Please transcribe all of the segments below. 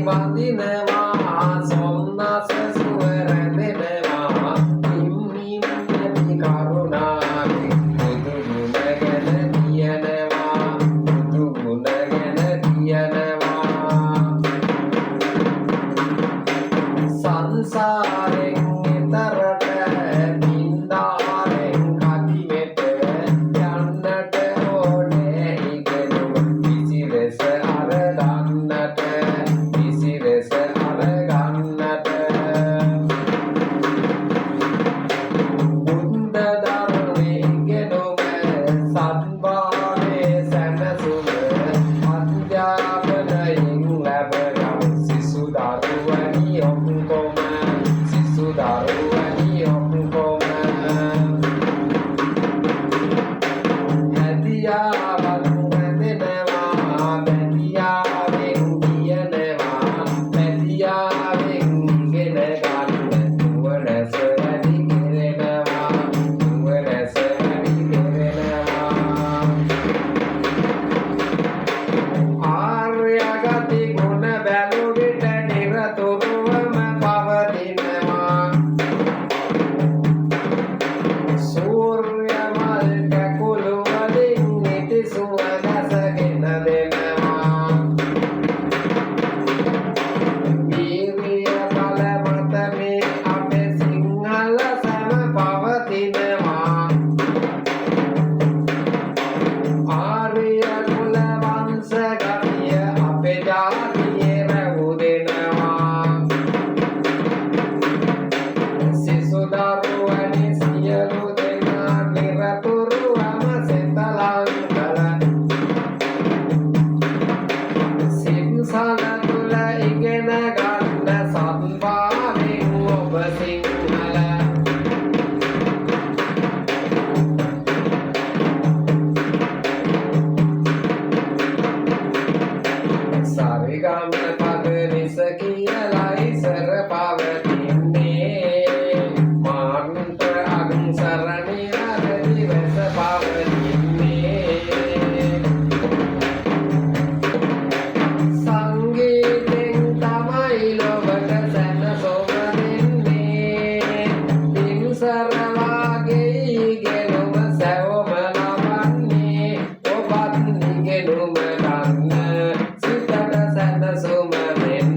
වඳිනවා සොම්නස සුව රැඳෙනවා හිම්මින් නැති කරුණාවෙන් බුදු ගුණ ගැන කියනවා බුදු ගුණ ගැන කියනවා සංසාරෙන් එතරට පින්දාරෙන් කදිමෙට යන්නට ඕනේ ඉගෙනුම කිසිලෙස අරගන්නට කිසිලෙස අරගන්නට බුද්ධ ධර්මයේ ඉගෙනුම සත්භාවයේ සැනසුම අධ්‍යාපනයෙන් ලැබෙන සිසු දරුවනි ඔක්කොම සිසු දරුවනි ඔක්කොම හැදියාවක් රැඳෙනවා බැදියාවෙන් කියනවා බැදියාවෙන් ඉගෙන ගන්න නුවණැස වැඩි කෙරෙනවා නුවණැස වැඩි කෙරෙනවා ආර්යගති ගුණ බැලු විට නිරතුරුවම පවතිනවා සූර්ය මල් කැකුළු වලින් නිති සුවඳසගෙන දෙනවා වීර්ය බල මත මේ අපේ සිංහල සම පවතිනවා ආර්ය කුල වංශ ගතිය අපේ ජාතියේ රැවුදෙනවා සිසු දරුවනි සියලු දෙනා නිරතුරුවම සෙතලං කළ සිංහල තුල ඉගෙන ගන්න සත්භාවයෙන් ඔබ සිංහල සරිගම පද නිස කියලා ඉසර පවතින්නේ මාන්ත අංසරණි අරදි වෙස පවතින්නේ සංගීතෙන් තමයි ලොවට සැනසොම දෙන්නේ පින්සර වාගේ ඉගෙනුම සැවොම ලබන්නේ ඔබත් ඉගෙනුම ගන්න සිතට සැනසුම දෙන්න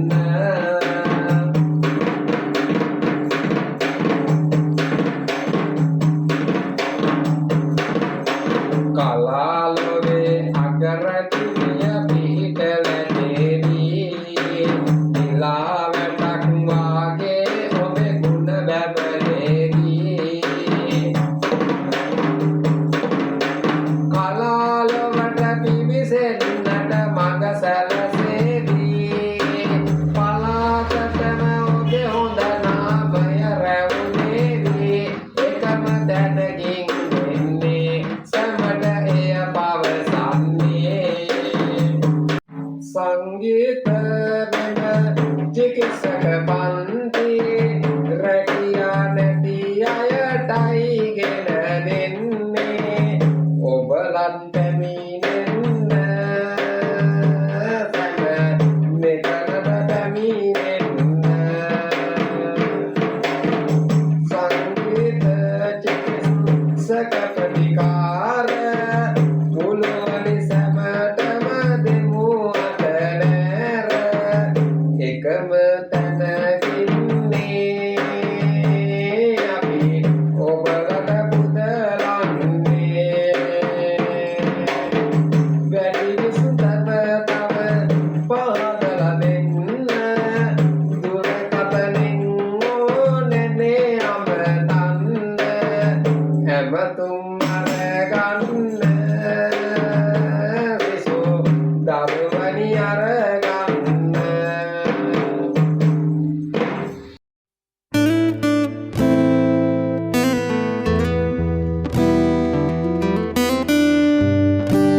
කලාලොවේ අගරටිය පිහිටලදේදී නිලාවටක් වාගේ ඔබේ ගුණ බැබලේදී කලාලොවට පිවිසෙන්නට මඟ සැලසේදී පලාතටම ඔබේ හොඳ නාමය රැවුනේදී එකම දැනකින් දෙන්නේ සැමට එය පවසන්නේ සංගීත වෙන චිකිත්සක පන්ති